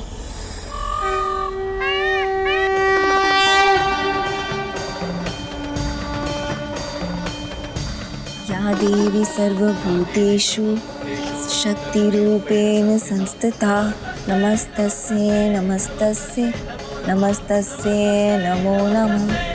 या देवी सर्वभूतेषु शक्तिरूपेण संस्थिता नमस्तस्यै नमस्तस्यै नमस्तस्यै नमो नमः।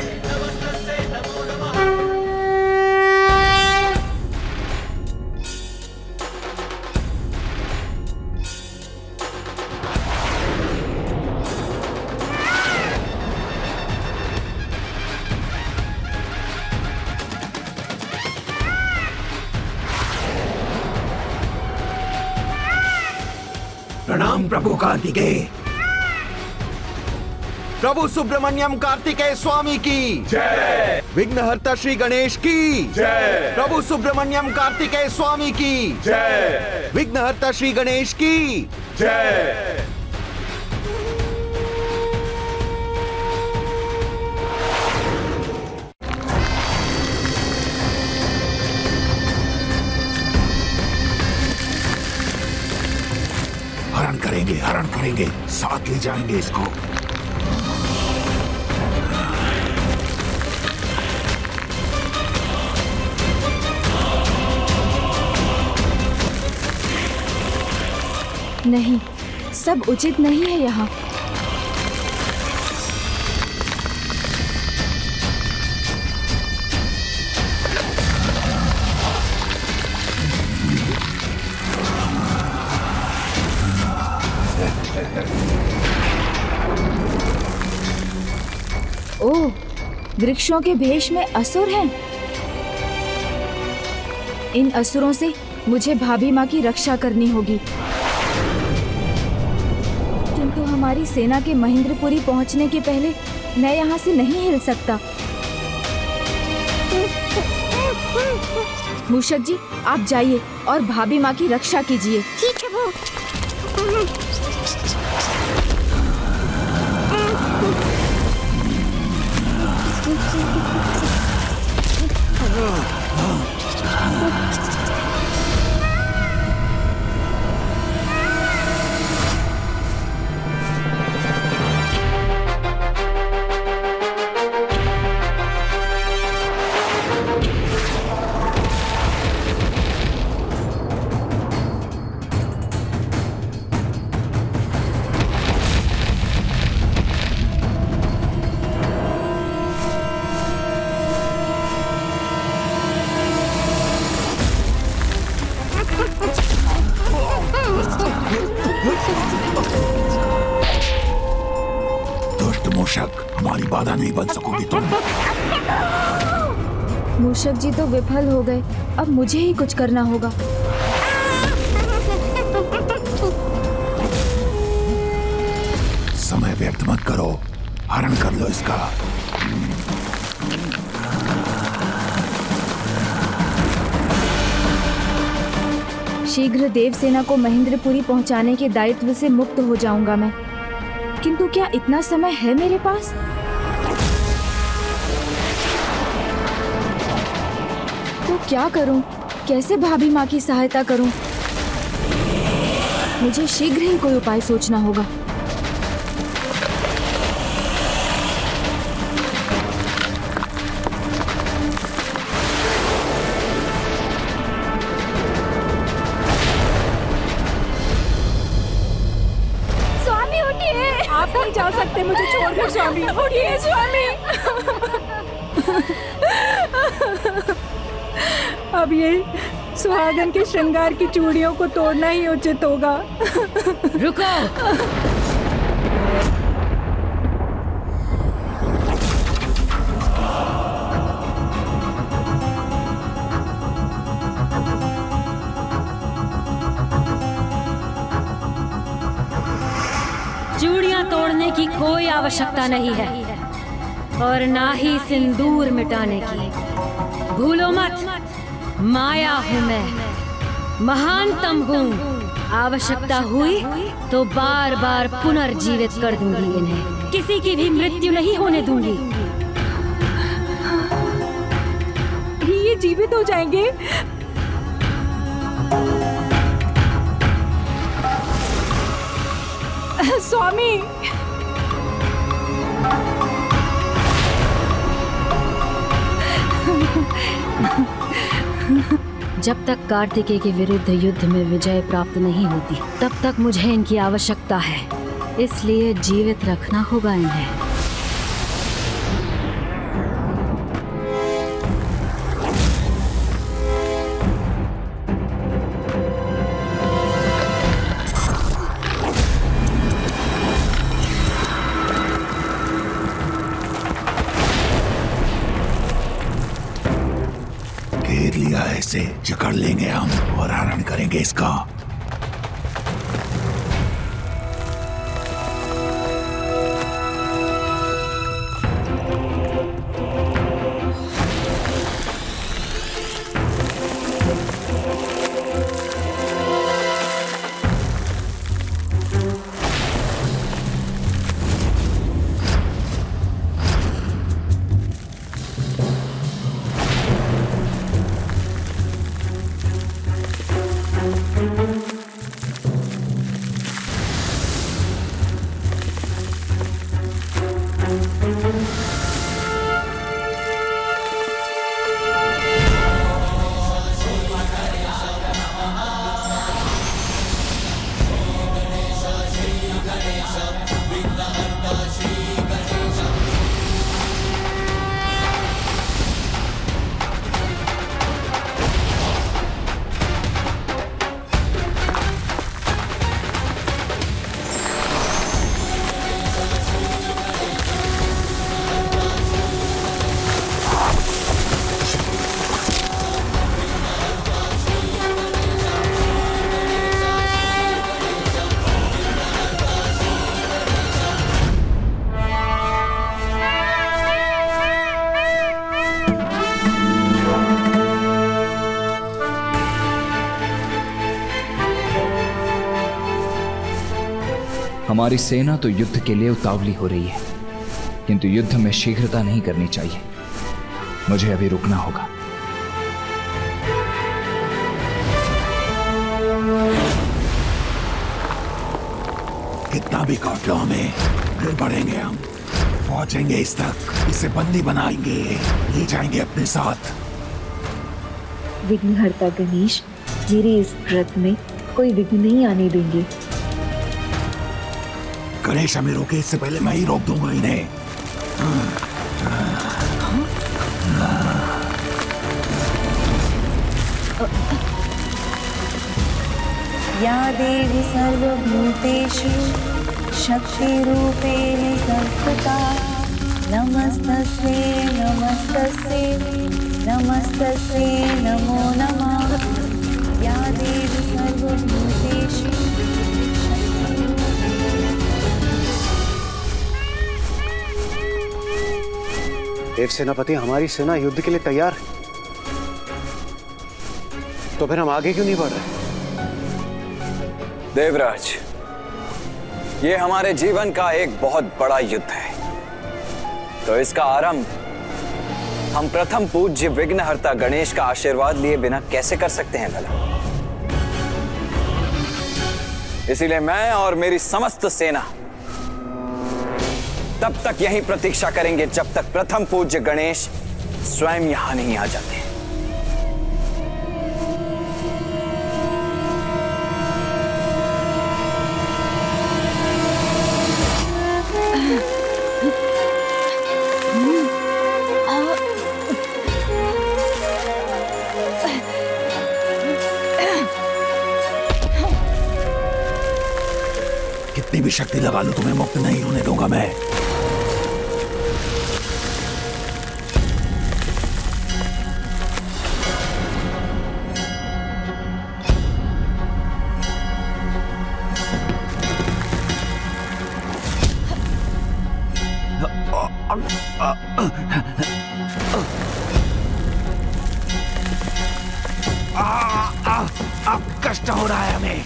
प्रणाम प्रभु कार्तिकेय। प्रभु सुब्रमण्यम कार्तिकेय स्वामी की जय। विघ्नहर्ता श्री गणेश की जय। प्रभु सुब्रमण्यम कार्तिकेय स्वामी की जय। विघ्नहर्ता श्री गणेश की जय। हरण करेंगे, साथ ले जाएंगे इसको। नहीं, सब उचित नहीं है यहाँ। ओह, वृक्षों के भेष में असुर हैं। इन असुरों से मुझे भाभी माँ की रक्षा करनी होगी, किंतु हमारी सेना के महेंद्रपुरी पहुँचने के पहले मैं यहाँ से नहीं हिल सकता। मूषक जी, आप जाइए और भाभी माँ की रक्षा कीजिए। ठीक है वो। मूषक, हमारी बाधा नहीं बन सकोगी तुम। मूषक जी तो विफल हो गए, अब मुझे ही कुछ करना होगा। समय व्यर्थ मत करो, हरण कर लो इसका। शीघ्र देवसेना को महेंद्रपुरी पहुंचाने के दायित्व से मुक्त हो जाऊंगा मैं, किंतु क्या इतना समय है मेरे पास? तो क्या करूं? कैसे भाभी माँ की सहायता करूं? मुझे शीघ्र ही कोई उपाय सोचना होगा। आप नहीं जा सकते, मुझे छोड़कर स्वामी। उठिए स्वामी। अब ये सुहागन के श्रृंगार की चूड़ियों को तोड़ना ही उचित होगा। रुको। चूड़ियां तोड़ने की कोई आवश्यकता नहीं है और ना ही सिंदूर मिटाने की। भूलो मत, माया हूँ मैं, महानतम हूँ। आवश्यकता हुई तो बार बार पुनर्जीवित कर दूंगी इन्हें, किसी की भी मृत्यु नहीं होने दूंगी। ये जीवित हो जाएंगे? स्वामी, जब तक कार्तिकेय के विरुद्ध युद्ध में विजय प्राप्त नहीं होती तब तक मुझे इनकी आवश्यकता है, इसलिए जीवित रखना होगा इन्हें। घेर लिया है इसे, जकड़ लेंगे हम और हरण करेंगे इसका। हमारी सेना तो युद्ध के लिए उतावली हो रही है, किंतु युद्ध में शीघ्रता नहीं करनी चाहिए। मुझे अभी रुकना होगा। कितना भी काट लो हमें, फिर बढ़ेंगे हम, पहुंचेंगे इस तक, इसे बंदी बनाएंगे, ले जाएंगे अपने साथ। विघ्नहर्ता गणेश, मेरे इस व्रत में कोई विघ्न नहीं आने देंगे। गणेश हमें रोके इससे पहले मैं ही रोक दूंगा इन्हें। या देवी सर्वभूतेषु शक्तिरूपेण संस्थिता नमस्तस्यै नमस्तस्यै नमस्तस्यै नमो नमः। या देवी सर्वभूतेषु देव सेनापति, हमारी सेना युद्ध के लिए तैयार है, तो फिर हम आगे क्यों नहीं बढ़ रहे? देवराज, ये हमारे जीवन का एक बहुत बड़ा युद्ध है, तो इसका आरंभ हम प्रथम पूज्य विघ्नहर्ता गणेश का आशीर्वाद लिए बिना कैसे कर सकते हैं भला? इसीलिए मैं और मेरी समस्त सेना तब तक यहीं प्रतीक्षा करेंगे जब तक प्रथम पूज्य गणेश स्वयं यहां नहीं आ जाते। भी शक्ति लगा लो, तुम्हें मुक्त नहीं होने दूंगा मैं। कष्ट हो रहा है हमें।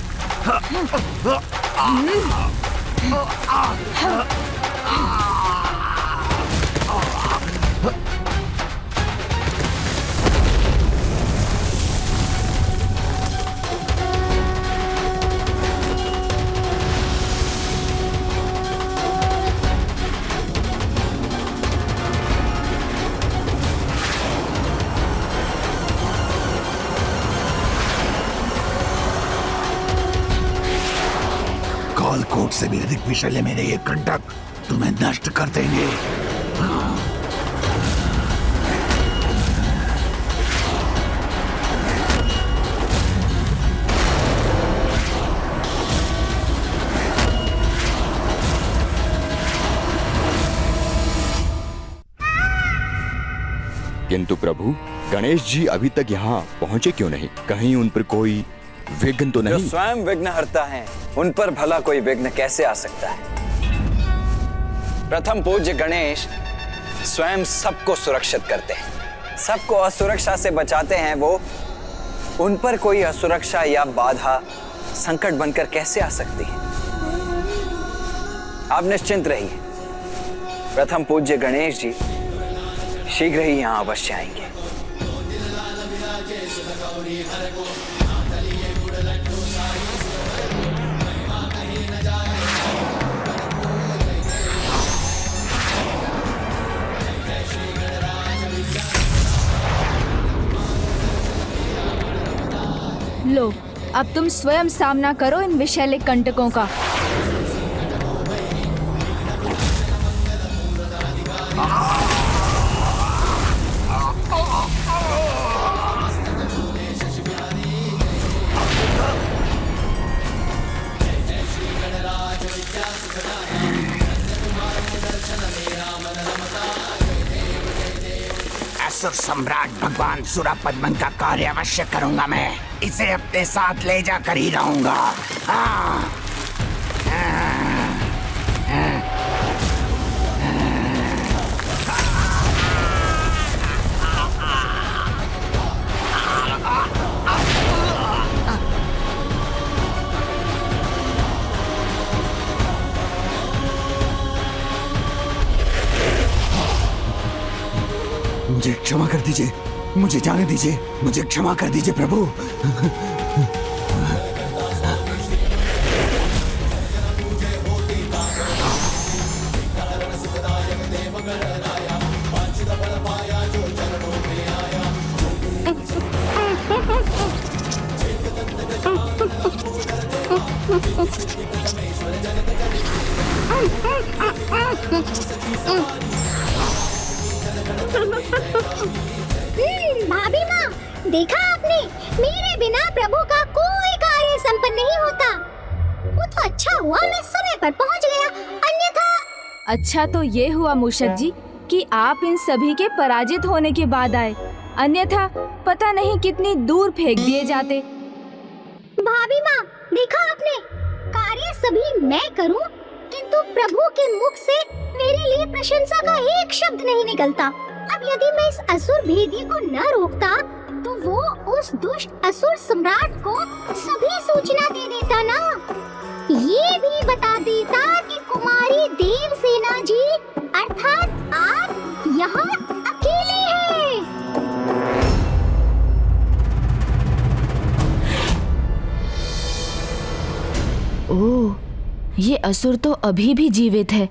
कालकोट से भी अधिक विषैले मेरे ये कंटक तुम्हें नष्ट कर देंगे। किंतु प्रभु, गणेश जी अभी तक यहाँ पहुँचे क्यों नहीं? कहीं उन पर कोई विघ्न तो नहीं? जो स्वयं विघ्नहर्ता हैं, उन पर भला कोई विघ्न कैसे आ सकता है? प्रथम पूज्य गणेश स्वयं सबको सुरक्षित करते हैं, सबको असुरक्षा से बचाते हैं। वो उन पर कोई असुरक्षा या बाधा संकट बनकर कैसे आ सकती है? आप निश्चिंत रहिए, प्रथम पूज्य गणेश जी शीघ्र ही यहाँ अवश्य आएंगे। लो, अब तुम स्वयं सामना करो इन विषैले कंटकों का। असुर सम्राट भगवान सुरापद्मन का कार्य अवश्य करूंगा मैं। इसे अपने साथ ले जाकर ही रहूंगा। मुझे क्षमा कर दीजिए, मुझे जाने दीजिए, मुझे क्षमा कर दीजिए प्रभु। भाभी माँ, देखा आपने, मेरे बिना प्रभु का कोई कार्य संपन्न नहीं होता। वो तो अच्छा हुआ मैं समय पर पहुँच गया, अन्यथा। अच्छा तो ये हुआ मूषक जी कि आप इन सभी के पराजित होने के बाद आए, अन्यथा पता नहीं कितनी दूर फेंक दिए जाते। भाभी माँ, देखा आपने, कार्य सभी मैं करूं, किंतु प्रभु के मुख से मेरे लिए प्रशंसा का एक शब्द नहीं निकलता। अब यदि मैं इस असुर भेदी को न रोकता, तो वो उस दुष्ट असुर सम्राट को सभी सूचना दे देता ना। ये भी बता देता कि कुमारी देवसेना जी अर्थात आप यहाँ अकेले हैं। ओह, ये असुर तो अभी भी जीवित है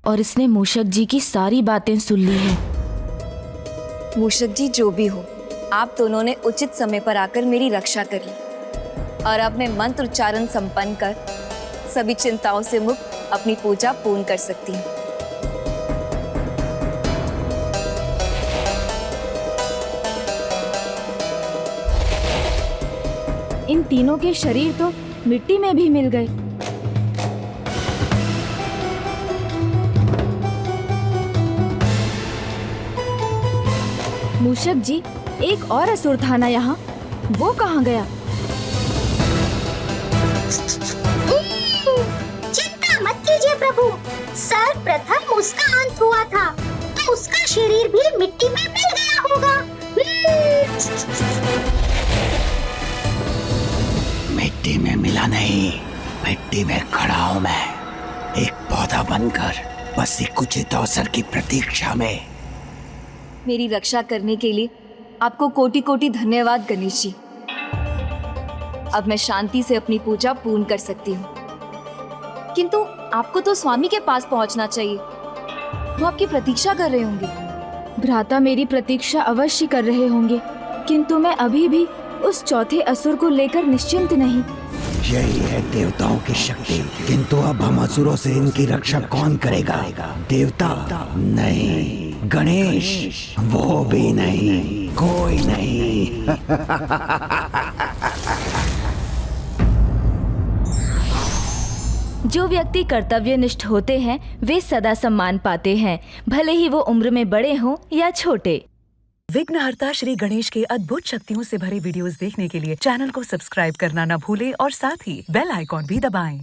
और इसने मूषक जी की सारी बातें सुन ली है। मूषक जी जो भी हो, आप दोनों ने उचित समय पर आकर मेरी रक्षा करी और अब मैं मंत्र उच्चारण संपन्न कर सभी चिंताओं से मुक्त अपनी पूजा पूर्ण कर सकती हूँ। इन तीनों के शरीर तो मिट्टी में भी मिल गए। मूषक जी, एक और असुर था ना यहाँ, वो कहाँ गया? चिंता मत कीजिए प्रभु, सर्वप्रथम उसका अंत हुआ था तो उसका शरीर भी मिट्टी में मिल गया होगा। मिट्टी में मिला नहीं, मिट्टी में खड़ा हूँ मैं, एक पौधा बनकर, बस एक उचित अवसर की प्रतीक्षा में। मेरी रक्षा करने के लिए आपको कोटि कोटि धन्यवाद गणेश जी। अब मैं शांति से अपनी पूजा पूर्ण कर सकती हूँ। किंतु आपको तो स्वामी के पास पहुँचना चाहिए, वो आपकी प्रतीक्षा कर रहे होंगे। भ्राता मेरी प्रतीक्षा अवश्य कर रहे होंगे, किंतु मैं अभी भी उस चौथे असुर को लेकर निश्चिंत नहीं। यही है देवताओं की शक्ति, किंतु अब हम असुरों से इनकी रक्षा कौन करेगा? देवता नहीं, गणेश वो भी नहीं, कोई नहीं। जो व्यक्ति कर्तव्यनिष्ठ होते हैं वे सदा सम्मान पाते हैं, भले ही वो उम्र में बड़े हों या छोटे। विघ्नहर्ता श्री गणेश के अद्भुत शक्तियों से भरे वीडियोस देखने के लिए चैनल को सब्सक्राइब करना न भूलें और साथ ही बेल आइकॉन भी दबाएं।